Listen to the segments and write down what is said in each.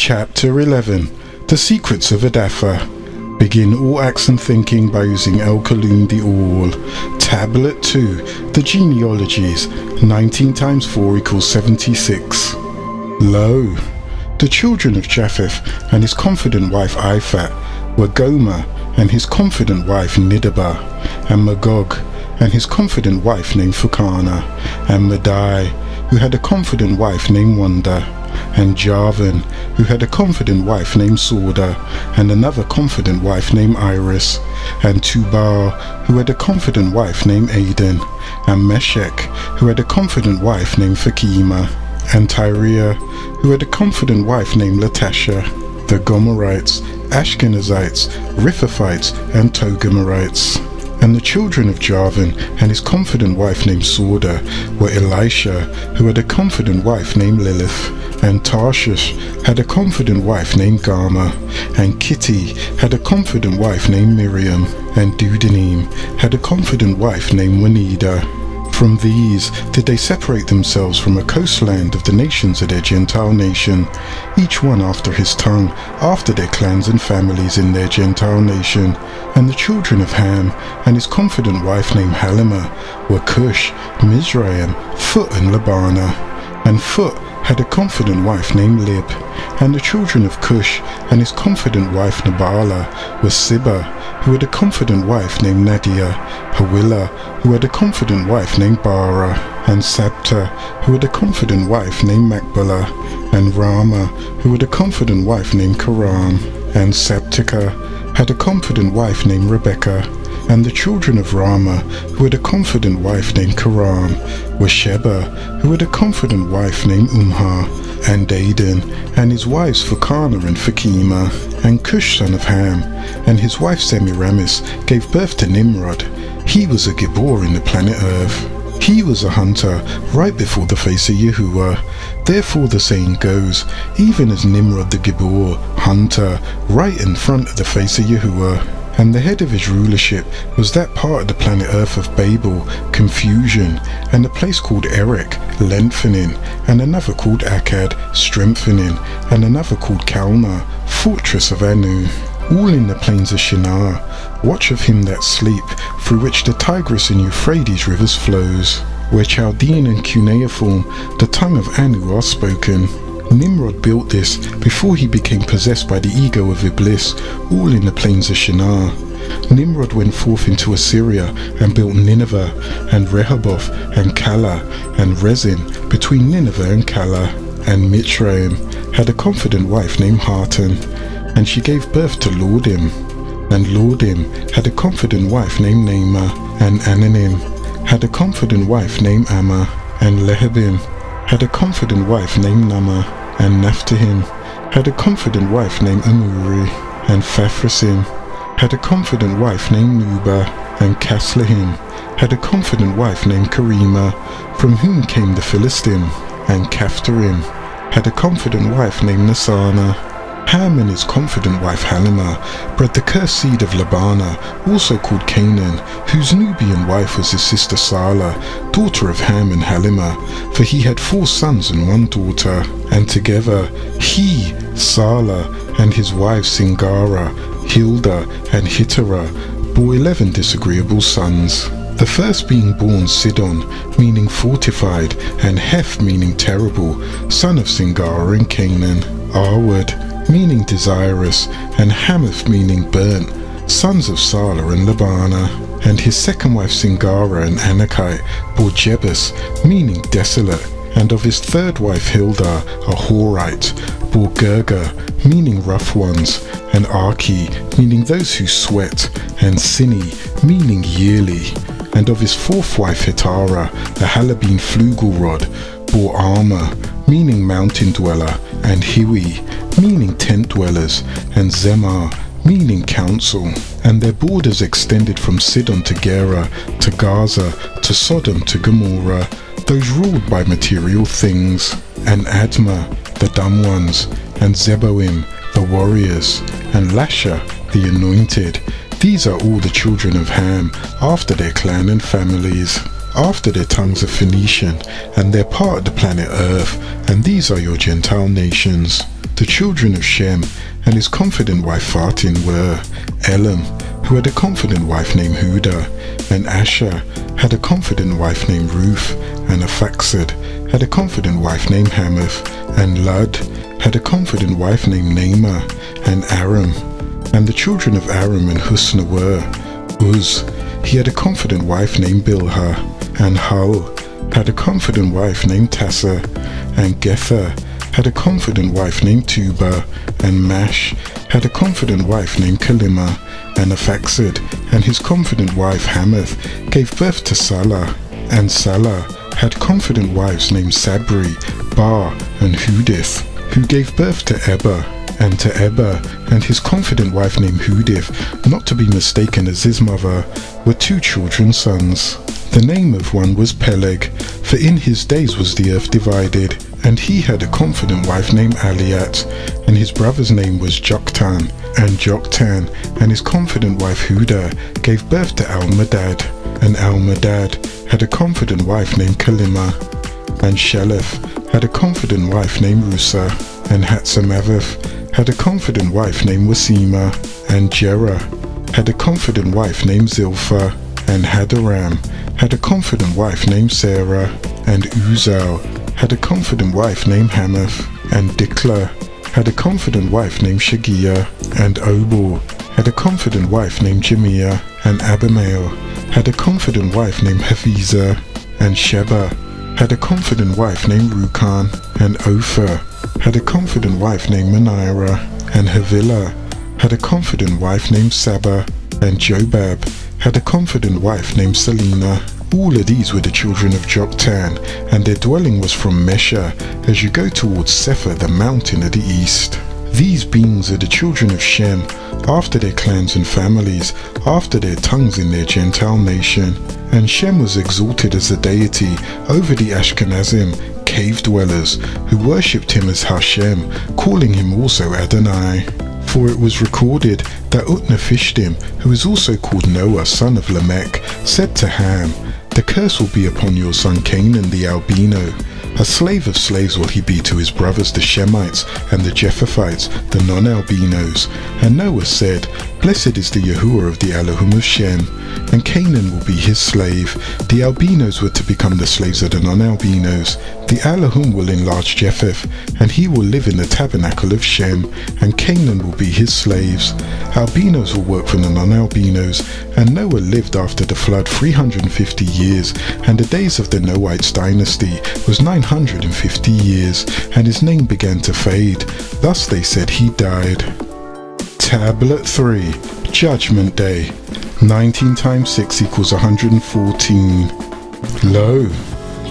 Chapter 11. The Secrets of Adafa. Begin all acts and thinking by using El-Kalum the All. Tablet 2. The Genealogies. 19 times 4 equals 76. Lo! The children of Japheth and his confident wife Ifat were Gomer and his confident wife Nidaba, and Magog and his confident wife named Fukana, and Madai, who had a confident wife named Wanda, and Javan, who had a confident wife named Sorda, and another confident wife named Iris, and Tubal, who had a confident wife named Aden, and Meshech, who had a confident wife named Fakima, and Tyria, who had a confident wife named Latasha, the Gomorites, Ashkenazites, Riphathites, and Togarmerites. And the children of Javan and his confident wife named Sorda were Elisha, who had a confident wife named Lilith, and Tarshish had a confident wife named Gama, and Kitty had a confident wife named Miriam, and Dudanim had a confident wife named Wanida. From these did they separate themselves from a coastland of the nations of their Gentile nation, each one after his tongue, after their clans and families in their Gentile nation. And the children of Ham and his confident wife named Halima were Cush, Mizraim, Phut, and Labana. And Phut had a confident wife named Lib. And the children of Cush and his confident wife Nabala were Sibba, who had a confident wife named Nadia, Hawila, who had a confident wife named Bara, and Sabta, who had a confident wife named Makbala, and Rama, who had a confident wife named Karam, and Sabtika had a confident wife named Rebecca. And the children of Rama, who had a confident wife named Karam, were Sheba, who had a confident wife named Umha, and Aden, and his wives Fukana and Fakima, and Cush son of Ham, and his wife Semiramis gave birth to Nimrod. He was a Gibor in the planet Earth. He was a hunter right before the face of Yahuwah. Therefore the saying goes, even as Nimrod the Gibor, hunter, right in front of the face of Yahuwah. And the head of his rulership was that part of the planet Earth of Babel, confusion, and a place called Erech, lengthening, and another called Akkad, strengthening, and another called Kalna, fortress of Anu, all in the plains of Shinar. Watch of him that sleep, through which the Tigris and Euphrates rivers flows, where Chaldean and Cuneiform, the tongue of Anu, are spoken. Nimrod built this before he became possessed by the ego of Iblis, all in the plains of Shinar. Nimrod went forth into Assyria and built Nineveh, and Rehoboth, and Calah, and Rezin, between Nineveh and Calah. And Mitzrayim had a confident wife named Hartan, and she gave birth to Lordim. And Lordim had a confident wife named Naamah, and Ananim had a confident wife named Amma, and Lehabim had a confident wife named Nama, and Naphtahim had a confident wife named Amuri, and Faphrasim had a confident wife named Nuba, and Caslahim had a confident wife named Karima, from whom came the Philistine, and Caphtorim had a confident wife named Nasana. Ham and his confident wife Halima bred the cursed seed of Labana, also called Canaan, whose Nubian wife was his sister Sala, daughter of Ham and Halima, for he had 4 sons and 1 daughter. And together he, Sala, and his wives Singara, Hilda, and Hittara bore 11 disagreeable sons. The first being born Sidon, meaning fortified, and Heph, meaning terrible, son of Singara and Canaan. Arwad, meaning desirous, and Hamath, meaning burnt, sons of Sala and Labana. And his second wife Singara, an Anakite, bore Jebus, meaning desolate. And of his third wife Hilda, a Horite, bore Gerga, meaning rough ones, and Archi, meaning those who sweat, and Sini, meaning yearly. And of his fourth wife Hitara, a Halabine flugelrod, bore Arma, meaning mountain dweller, and Hiwi, meaning tent dwellers, and Zemar, meaning council. And their borders extended from Sidon to Gera, to Gaza, to Sodom, to Gomorrah, those ruled by material things. And Admah, the dumb ones, and Zeboim, the warriors, and Lasha, the anointed. These are all the children of Ham, after their clan and families. After their tongues are Phoenician, and they're part of the planet Earth, and these are your Gentile nations. The children of Shem and his confident wife Fatin were Elam, who had a confident wife named Huda, and Asher had a confident wife named Ruth, and Aphaxad had a confident wife named Hamath, and Lud had a confident wife named Naamah, and Aram. And the children of Aram and Husna were Uz, he had a confident wife named Bilhah, and Hul had a confident wife named Tassa, and Gether had a confident wife named Tuba, and Mash had a confident wife named Kalima, and Aphaxad and his confident wife Hamath gave birth to Salah, and Salah had confident wives named Sabri, Bar, and Hudith, who gave birth to Eber, and to Eber and his confident wife named Hudith, not to be mistaken as his mother, were 2 children's sons. The name of one was Peleg, for in his days was the earth divided, and he had a confident wife named Aliat, and his brother's name was Joktan, and Joktan and his confident wife Huda gave birth to Al-Madad, and Al-Madad had a confident wife named Kalima, and Shelef had a confident wife named Rusa, and Hatzamaveth had a confident wife named Wasima, and Jerah had a confident wife named Zilpha, and Hadaram had a confident wife named Sarah, and Uzal had a confident wife named Hamath, and Dikla had a confident wife named Shagia, and Obal had a confident wife named Jamiah, and Abimael had a confident wife named Hafiza, and Sheba had a confident wife named Rukan, and Ophir had a confident wife named Manira, and Havilah had a confident wife named Saba, and Jobab had a confident wife named Selina. All of these were the children of Joktan, and their dwelling was from Mesha, as you go towards Sephar, the mountain of the east. These beings are the children of Shem, after their clans and families, after their tongues in their Gentile nation. And Shem was exalted as a deity over the Ashkenazim, cave dwellers, who worshipped him as Hashem, calling him also Adonai. For it was recorded that Utnapishtim, who is also called Noah, son of Lamech, said to Ham, "The curse will be upon your son Canaan the albino. A slave of slaves will he be to his brothers the Shemites and the Jephthhites, the non-albinos." And Noah said, "Blessed is the Yahuwah of the Elohim of Shem, and Canaan will be his slave. The albinos were to become the slaves of the non-albinos. The Elohim will enlarge Japheth, and he will live in the tabernacle of Shem, and Canaan will be his slaves. Albinos will work for the non-albinos." And Noah lived after the flood 350 years, and the days of the Noahites dynasty was 950 years, and his name began to fade. Thus they said he died. Tablet 3. Judgment Day. 19 times 6 equals 114. Lo,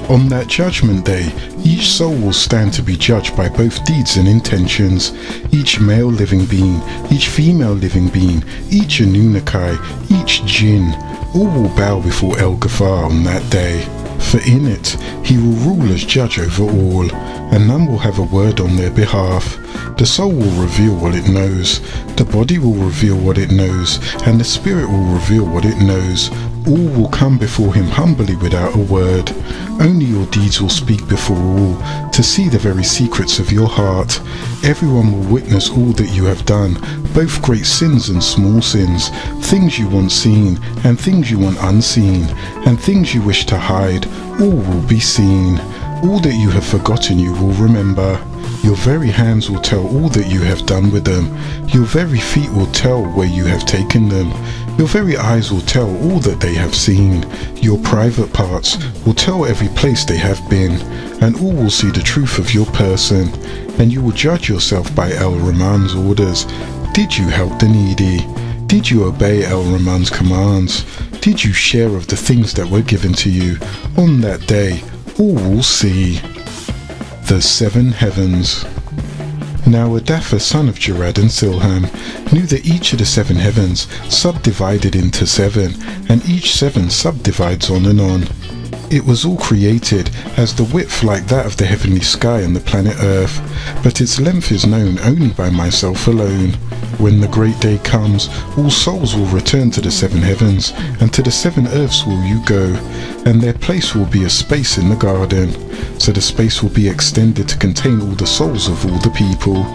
on that judgment day, each soul will stand to be judged by both deeds and intentions. Each male living being, each female living being, each Anunnaki, each jinn, all will bow before El Ghaffar on that day. For in it, he will rule as judge over all, and none will have a word on their behalf. The soul will reveal what it knows, the body will reveal what it knows, and the spirit will reveal what it knows. All will come before him humbly without a word. Only your deeds will speak before all, to see the very secrets of your heart. Everyone will witness all that you have done, both great sins and small sins, things you want seen, and things you want unseen, and things you wish to hide. All will be seen. All that you have forgotten you will remember. Your very hands will tell all that you have done with them. Your very feet will tell where you have taken them. Your very eyes will tell all that they have seen. Your private parts will tell every place they have been, and all will see the truth of your person. And you will judge yourself by El-Rahman's orders. Did you help the needy? Did you obey El-Rahman's commands? Did you share of the things that were given to you? On that day, all will see. The 7 Heavens. Now Adapha, son of Jarad and Silham, knew that each of the 7 heavens subdivided into 7, and each 7 subdivides on and on. It was all created as the width like that of the heavenly sky and the planet Earth, but its length is known only by myself alone. When the great day comes, all souls will return to the 7 heavens, and to the 7 earths will you go, and their place will be a space in the garden. So the space will be extended to contain all the souls of all the people.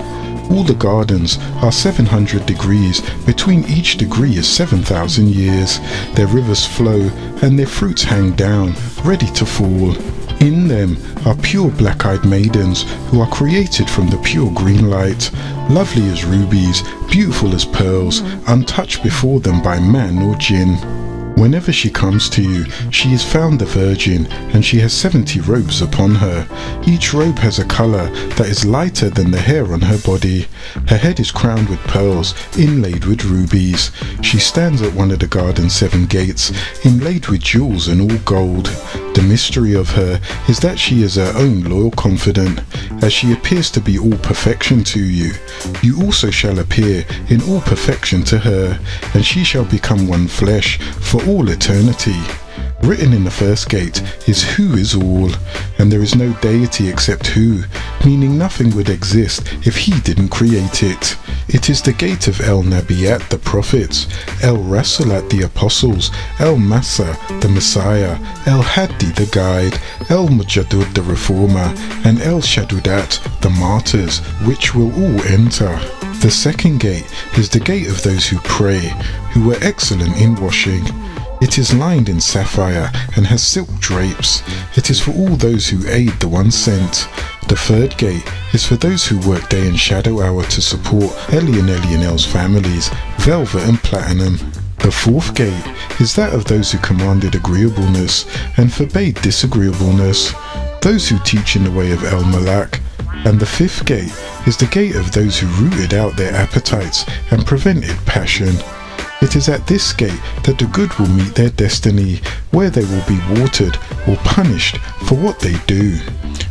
All the gardens are 700 degrees, between each degree is 7,000 years. Their rivers flow, and their fruits hang down, ready to fall. In them are pure black-eyed maidens, who are created from the pure green light, lovely as rubies, beautiful as pearls, untouched before them by man or jinn. Whenever she comes to you, she is found a virgin, and she has 70 robes upon her. Each robe has a colour that is lighter than the hair on her body. Her head is crowned with pearls, inlaid with rubies. She stands at one of the garden's 7 gates, inlaid with jewels and all gold. The mystery of her is that she is her own loyal confidant, as she appears to be all perfection to you. You also shall appear in all perfection to her, and she shall become one flesh for all eternity. Written in the first gate is Who is all, and there is no deity except Who, meaning nothing would exist if he didn't create it. It is the gate of El-Nabiyat, the prophets, El-Rasulat, the apostles, El-Masa, the Messiah, El-Haadi, the guide, El-Mujadud, the reformer, and El-Shadudat, the martyrs, which will all enter. The second gate is the gate of those who pray, who were excellent in washing. It is lined in sapphire and has silk drapes. It is for all those who aid the one sent. The third gate is for those who work day and shadow hour to support Eli and Elianel's families, Velvet and Platinum. The fourth gate is that of those who commanded agreeableness and forbade disagreeableness, those who teach in the way of El-Malak. And the fifth gate is the gate of those who rooted out their appetites and prevented passion. It is at this gate that the good will meet their destiny, where they will be watered or punished for what they do.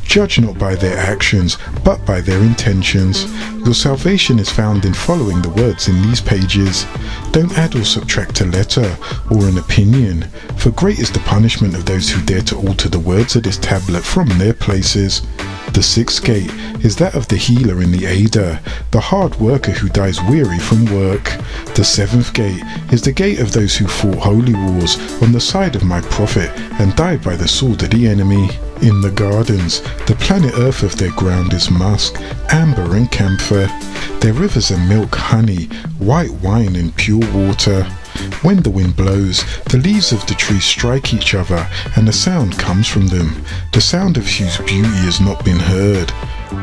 Judge not by their actions, but by their intentions. Your salvation is found in following the words in these pages. Don't add or subtract a letter or an opinion, for great is the punishment of those who dare to alter the words of this tablet from their places. The sixth gate is that of the healer and the aider, the hard worker who dies weary from work. The seventh gate is the gate of those who fought holy wars on the side of my prophet and died by the sword of the enemy. In the gardens, the planet Earth of their ground is musk, amber and camphor. Their rivers are milk, honey, white wine and pure water. When the wind blows, the leaves of the trees strike each other, and a sound comes from them, the sound of whose beauty has not been heard.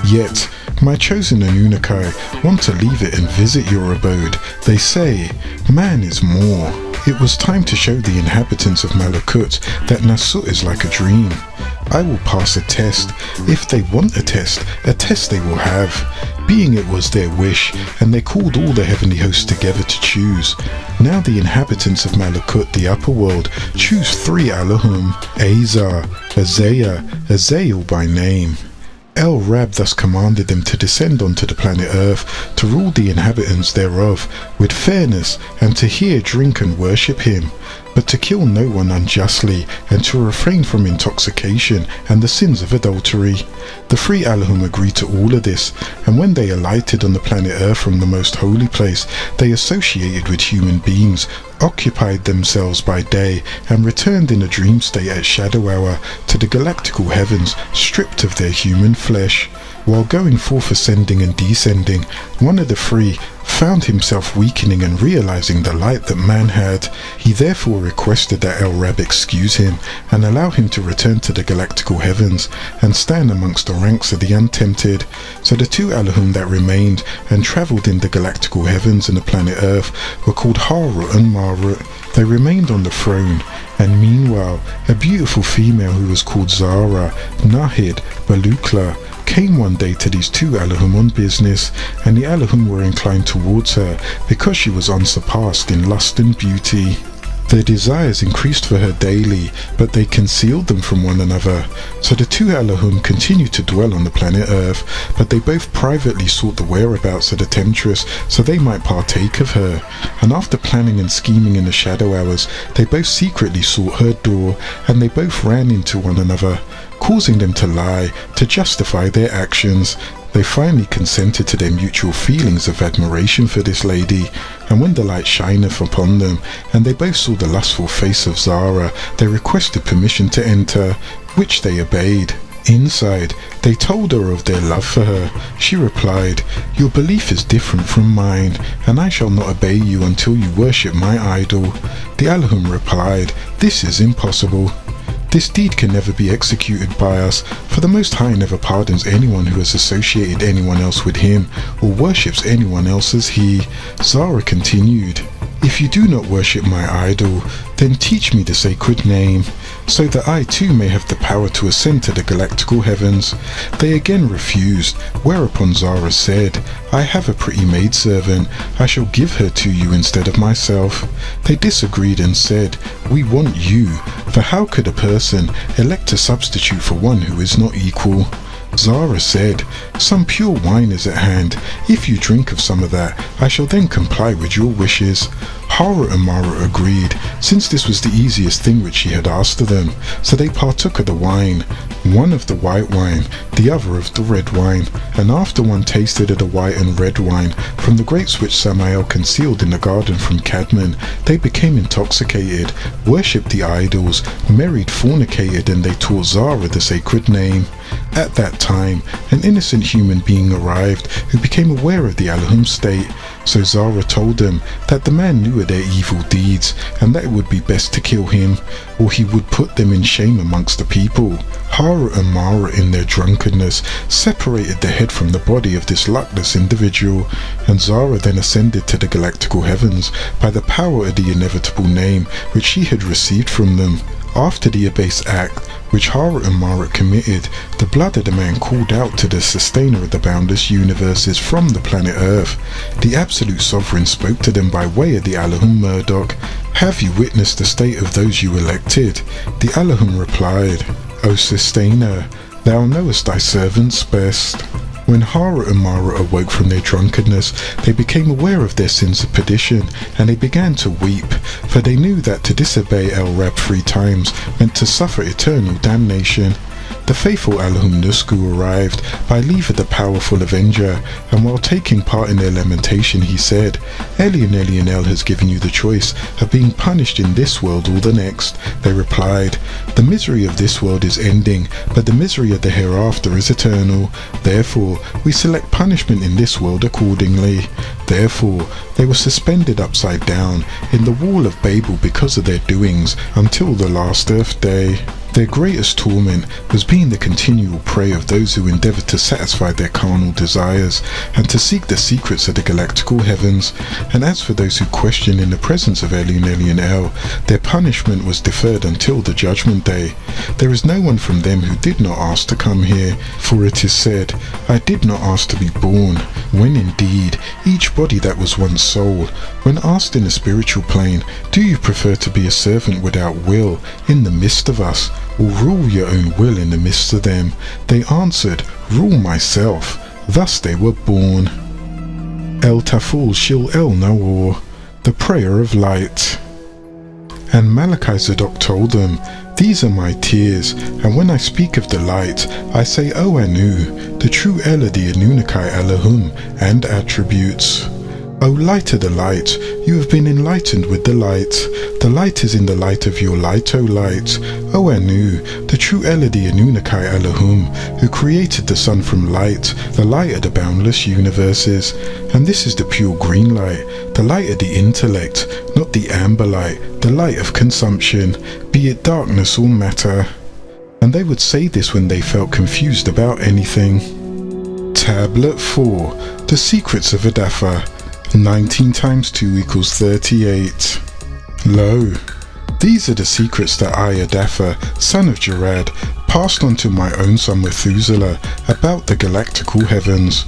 Yet, my chosen Anunnaki want to leave it and visit your abode. They say, man is more. It was time to show the inhabitants of Malakut that Nasut is like a dream. I will pass a test. If they want a test they will have. Being it was their wish, and they called all the heavenly hosts together to choose. Now the inhabitants of Malakut, the upper world, choose 3 Elohim, Azar, Azaya, Azael by name. El-Rab thus commanded them to descend onto the planet Earth, to rule the inhabitants thereof with fairness, and to hear, drink and worship him, but to kill no one unjustly, and to refrain from intoxication and the sins of adultery. The 3 Elohim agreed to all of this, and when they alighted on the planet Earth from the most holy place, they associated with human beings, occupied themselves by day, and returned in a dream state at shadow hour to the galactical heavens, stripped of their human flesh. While going forth ascending and descending, one of the 3 found himself weakening and realizing the light that man had. He therefore requested that El-Rab excuse him and allow him to return to the galactical heavens and stand amongst the ranks of the untempted. So the 2 Elohim that remained and travelled in the galactical heavens and the planet Earth were called Harut and Marut. They remained on the throne, and meanwhile a beautiful female who was called Zara, Nahid, Balukla, came one day to these 2 Elohim on business, and the Elohim were inclined towards her because she was unsurpassed in lust and beauty. Their desires increased for her daily, but they concealed them from one another. So the two Elohim continued to dwell on the planet Earth, but they both privately sought the whereabouts of the temptress so they might partake of her. And after planning and scheming in the shadow hours, they both secretly sought her door, and they both ran into one another, causing them to lie to justify their actions. They finally consented to their mutual feelings of admiration for this lady, and when the light shineth upon them, and they both saw the lustful face of Zara, they requested permission to enter, which they obeyed. Inside, they told her of their love for her. She replied, "Your belief is different from mine, and I shall not obey you until you worship my idol." The Elohim replied, "This is impossible. This deed can never be executed by us, for the Most High never pardons anyone who has associated anyone else with him, or worships anyone else as he." Zara continued, "If you do not worship my idol, then teach me the sacred name, so that I too may have the power to ascend to the galactical heavens." They again refused, whereupon Zara said, "I have a pretty maidservant, I shall give her to you instead of myself." They disagreed and said, "We want you, for how could a person elect a substitute for one who is not equal?" Zara said, "Some pure wine is at hand. If you drink of some of that, I shall then comply with your wishes." Hara and Mara agreed, since this was the easiest thing which she had asked of them, so they partook of the wine, one of the white wine, the other of the red wine, and after one tasted of the white and red wine from the grapes which Samael concealed in the garden from Cadman, they became intoxicated, worshipped the idols, married, fornicated, and they taught Zara the sacred name. At that time, an innocent human being arrived who became aware of the Elohim state. So Zara told them that the man knew of their evil deeds, and that it would be best to kill him, or he would put them in shame amongst the people. Hara and Mara, in their drunkenness, separated the head from the body of this luckless individual, and Zara then ascended to the galactical heavens by the power of the inevitable name which she had received from them. After the abased act which Hara and Mara committed, the blood of the man called out to the sustainer of the boundless universes from the planet Earth. The absolute sovereign spoke to them by way of the Elohim Murdoch. "Have you witnessed the state of those you elected?" The Elohim replied, "O sustainer, thou knowest thy servants best." When Hara and Mara awoke from their drunkenness, they became aware of their sins of perdition, and they began to weep, for they knew that to disobey El-Rab 3 times meant to suffer eternal damnation. The faithful Elohim Nusku arrived by leave of the powerful Avenger, and while taking part in their lamentation he said, Elionel has given you the choice of being punished in this world or the next." They replied, "The misery of this world is ending, but the misery of the hereafter is eternal. Therefore, we select punishment in this world accordingly." Therefore, they were suspended upside down in the wall of Babel because of their doings until the last earth day. Their greatest torment was being the continual prey of those who endeavoured to satisfy their carnal desires and to seek the secrets of the galactical heavens. And as for those who questioned in the presence of Elionel, their punishment was deferred until the judgment day. There is no one from them who did not ask to come here, for it is said, "I did not ask to be born," when indeed each body that was one soul. When asked in the spiritual plane, "Do you prefer to be a servant without will in the midst of us, or rule your own will in the midst of them?" they answered, "Rule myself." Thus they were born. El Taful Shil El Nawor, the prayer of light. And Malachi Zadok told them, "These are my tears, and when I speak of the light, I say, O Anu, the true Eladi Anunakai Elohim and attributes. O light of the light, you have been enlightened with the light. The light is in the light of your light, O light. O Anu, the true Eladi Anunakai Elohim, who created the sun from light, the light of the boundless universes. And this is the pure green light, the light of the intellect, not the amber light, the light of consumption, be it darkness or matter." And they would say this when they felt confused about anything. Tablet 4, The Secrets of Adafa. 19 times 2 equals 38. Lo, these are the secrets that I, Adafa, son of Jarad, passed on to my own son Methuselah about the galactical heavens.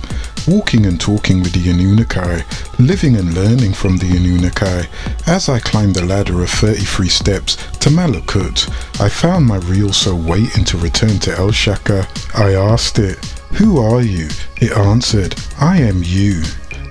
walking and talking with the Anunnaki, living and learning from the Anunnaki. As I climbed the ladder of 33 steps to Malakut, I found my real soul waiting to return to El Shaka. I asked it, "Who are you?" It answered, "I am you."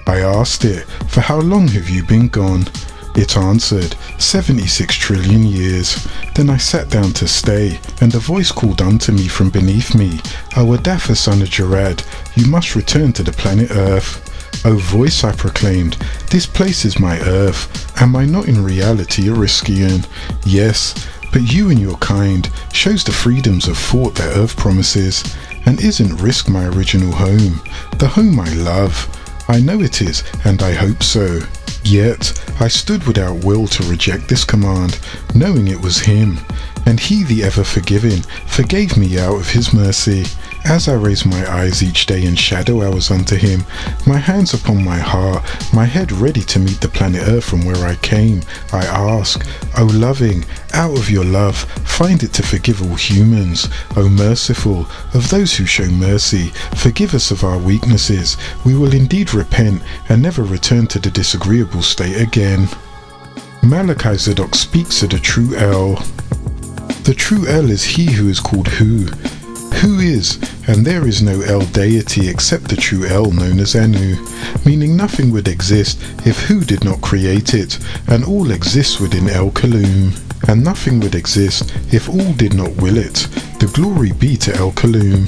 I asked it, "For how long have you been gone?" It answered, 76 trillion years. Then I sat down to stay, and a voice called unto me from beneath me, "O Adafa, son of Jarad, you must return to the planet Earth." "O voice," I proclaimed, "this place is my Earth. Am I not in reality a Riskian?" "Yes, but you and your kind shows the freedoms of thought that Earth promises. And isn't Risk my original home, the home I love? I know it is, and I hope so." Yet I stood without will to reject this command, knowing it was him, and he, the ever-forgiving, forgave me out of his mercy. As I raised my eyes each day in shadow hours unto him, my hands upon my heart, my head ready to meet the planet Earth from where I came, I ask, "O loving, out of your love, find it to forgive all humans. O merciful, of those who show mercy, forgive us of our weaknesses. We will indeed repent and never return to the disagreeable state again." Malachi Zadok speaks of the true El. The true El is he who is called Hu. Who is, and there is no El deity except the true El known as Anu, meaning nothing would exist if Hu did not create it, and all exists within El Kalum, and nothing would exist if all did not will it. The glory be to El Kalum.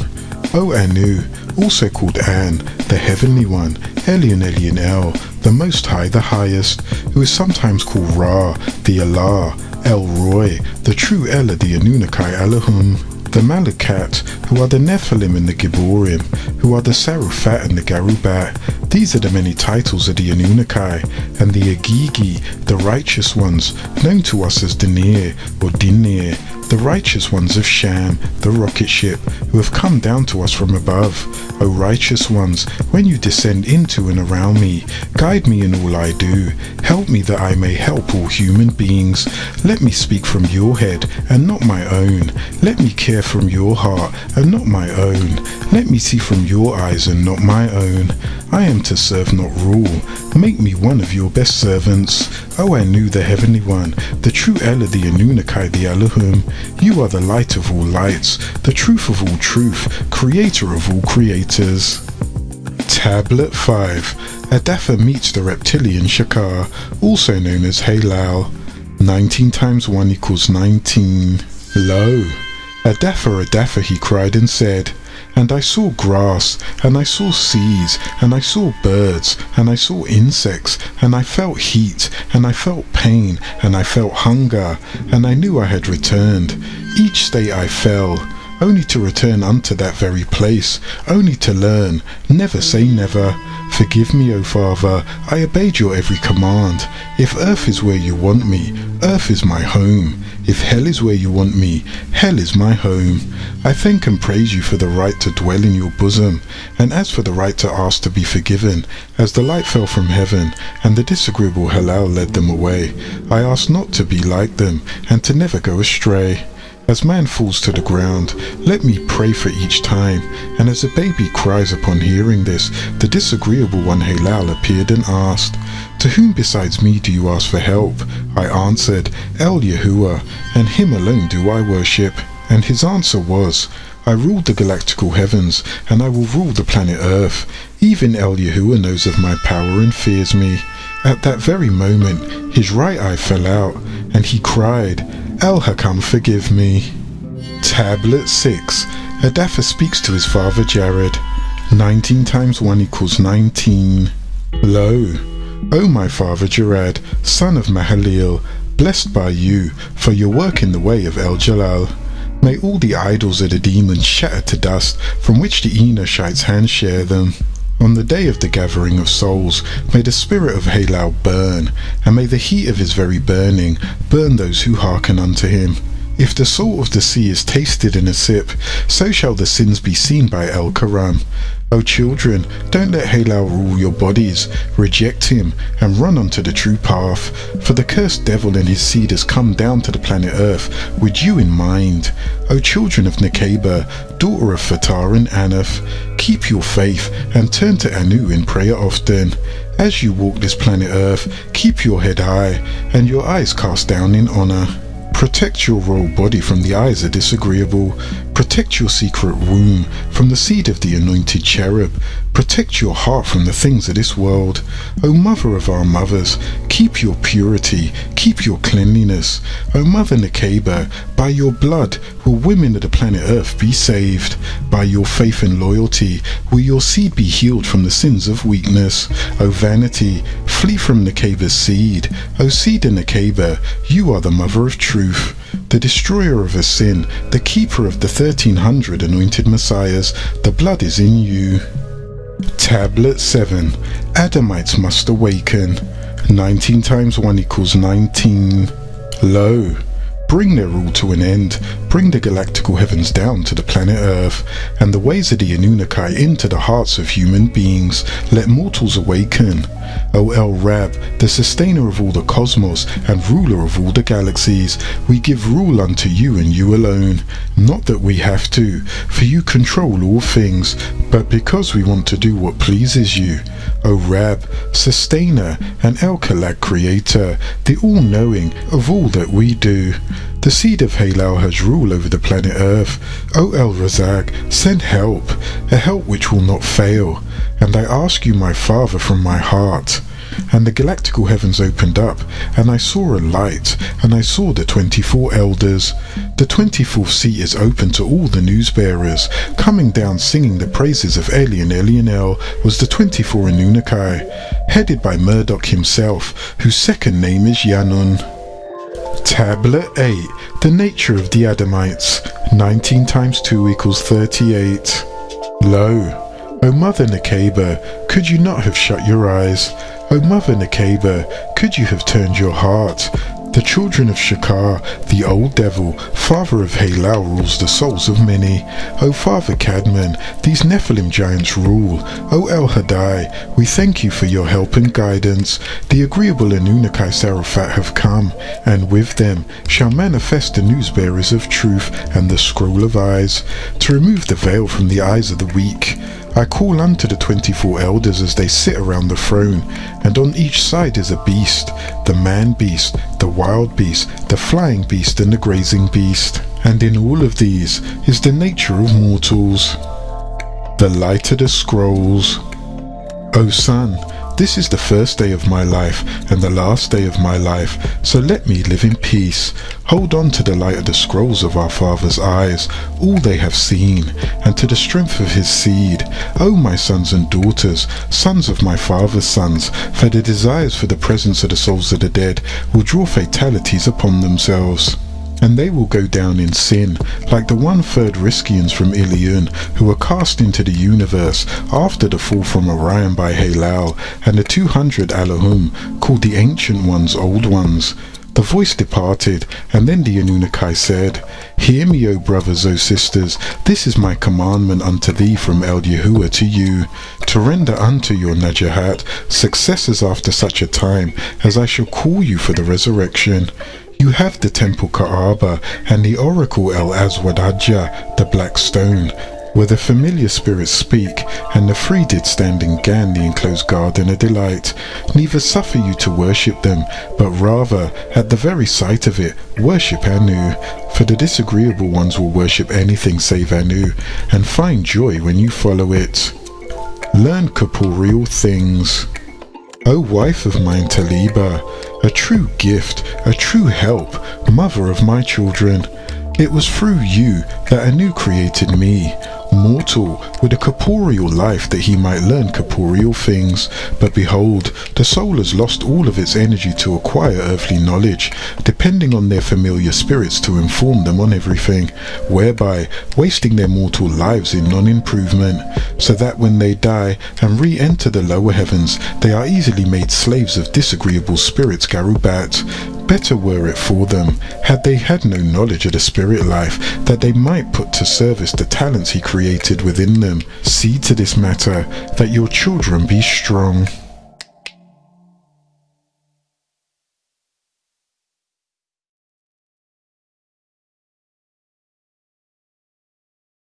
O Anu, also called An, the Heavenly One, Elion El, the Most High, the Highest, who is sometimes called Ra, the Allah, El Roy, the true El of the Anunnaki Elohim. The Malakat, who are the Nephilim and the Gibborim, who are the Sarufat and the Garubat. These are the many titles of the Anunnaki, and the Agigi, the righteous ones, known to us as Dinir or Dinir, the righteous ones of Sham, the rocket ship, who have come down to us from above. O righteous ones, when you descend into and around me, guide me in all I do. Help me that I may help all human beings. Let me speak from your head and not my own. Let me care from your heart and not my own. Let me see from your eyes and not my own. I am to serve, not rule. Make me one of your best servants. O Anu, the Heavenly One, the true El of the Anunnaki, the Elohim. You are the light of all lights, the truth of all truth, creator of all creators. Tablet 5. Adafa meets the reptilian Shakar, also known as Halal. 19 times 1 equals 19. Lo! Adafa, Adafa, he cried and said, and I saw grass, and I saw seas, and I saw birds, and I saw insects, and I felt heat, and I felt pain, and I felt hunger, and I knew I had returned. Each state I fell, only to return unto that very place, only to learn, never say never. Forgive me, O Father, I obeyed your every command. If earth is where you want me, earth is my home. If hell is where you want me, hell is my home. I thank and praise you for the right to dwell in your bosom, and as for the right to ask to be forgiven, as the light fell from heaven, and the disagreeable halal led them away, I ask not to be like them, and to never go astray. As man falls to the ground, let me pray for each time, and as a baby cries upon hearing this, the disagreeable one Halal appeared and asked, To whom besides me do you ask for help? I answered, El Yahuwah, and him alone do I worship. And his answer was, I ruled the galactical heavens, and I will rule the planet Earth. Even El Yahuwah knows of my power and fears me. At that very moment, his right eye fell out, and he cried, El Hakam, forgive me. Tablet 6. Adafa speaks to his father Jared. 19 times 1 equals 19. Lo, O my father Jared, son of Mahalil, blessed by you for your work in the way of El Jalal. May all the idols of the demons shatter to dust, from which the Enoshites' hands share them. On the day of the gathering of souls, may the spirit of Halal burn, and may the heat of his very burning burn those who hearken unto him. If the salt of the sea is tasted in a sip, so shall the sins be seen by El-Quran. O children, don't let Halal rule your bodies. Reject him and run onto the true path. For the cursed devil and his seed has come down to the planet Earth with you in mind. O children of Nekeba, daughter of Fatah and Anaf, keep your faith and turn to Anu in prayer often. As you walk this planet Earth, keep your head high and your eyes cast down in honor. Protect your royal body from the eyes of disagreeable. Protect your secret womb from the seed of the anointed cherub. Protect your heart from the things of this world. O mother of our mothers, keep your purity, keep your cleanliness. O mother Nekeba, by your blood will women of the planet Earth be saved. By your faith and loyalty will your seed be healed from the sins of weakness. O vanity, flee from Nekeba's seed. O seed of Nekeba, you are the mother of truth, the destroyer of a sin, the keeper of the 1300 anointed messiahs. The blood is in you. Tablet 7. Adamites must awaken. 19 times 1 equals 19. Lo, bring their rule to an end, bring the galactical heavens down to the planet Earth, and the ways of the Anunnaki into the hearts of human beings. Let mortals awaken. O El-Rab, the sustainer of all the cosmos and ruler of all the galaxies, we give rule unto you and you alone. Not that we have to, for you control all things, but because we want to do what pleases you. O Rab, sustainer, and El-Khalaq creator, the all-knowing of all that we do. The seed of Halal has rule over the planet Earth. O El-Razak, send help, a help which will not fail. And I ask you, my Father, from my heart. And the galactical heavens opened up, and I saw a light, and I saw the 24 elders. The 24th seat is open to all the news bearers. Coming down singing the praises of Elionel was the 24 Anunnaki, headed by Murdoch himself, whose second name is Yaa-Nun. Tablet 8. The nature of the Adamites. 19 times 2 equals 38. Lo, O Mother Nekeba, could you not have shut your eyes? O Mother Nekeba, could you have turned your heart? The children of Shakar, the old devil, father of Halal, rules the souls of many. O Father Cadman, these Nephilim giants rule. O El-Haadi, we thank you for your help and guidance. The agreeable Anunnaki Sarafat have come, and with them shall manifest the news bearers of truth and the scroll of eyes, to remove the veil from the eyes of the weak. I call unto the 24 elders as they sit around the throne, and on each side is a beast, the man beast, the wild beast, the flying beast, and the grazing beast. And in all of these is the nature of mortals. The light of the scrolls. O son, this is the first day of my life and the last day of my life, so let me live in peace. Hold on to the light of the scrolls of our father's eyes, all they have seen, and to the strength of his seed. O my sons and daughters, sons of my father's sons, for the desires for the presence of the souls of the dead will draw fatalities upon themselves. And they will go down in sin, like the 1/3 Riskians from Ilion, who were cast into the universe after the fall from Orion by Halal, and the 200 Allahum, called the Ancient Ones, Old Ones. The voice departed, and then the Anunnaki said, Hear me, O brothers, O sisters, this is my commandment unto thee from El Yahuwah to you, to render unto your Najahat successors after such a time as I shall call you for the resurrection. You have the temple Kaaba and the oracle El-Aswadajah, the black stone, where the familiar spirits speak, and the three did stand in Gan, the enclosed garden of delight. Neither suffer you to worship them, but rather, at the very sight of it, worship Anu, for the disagreeable ones will worship anything save Anu, and find joy when you follow it. Learn corporeal things. O wife of mine Taliba, a true gift, a true help, mother of my children, it was through you that Anu created me, mortal, with a corporeal life that he might learn corporeal things. But behold, the soul has lost all of its energy to acquire earthly knowledge, depending on their familiar spirits to inform them on everything, whereby wasting their mortal lives in non-improvement, so that when they die and re-enter the lower heavens, they are easily made slaves of disagreeable spirits Garubat. Better were it for them, had they had no knowledge of the spirit life, that they might put to service the talents he created within them. See to this matter, that your children be strong.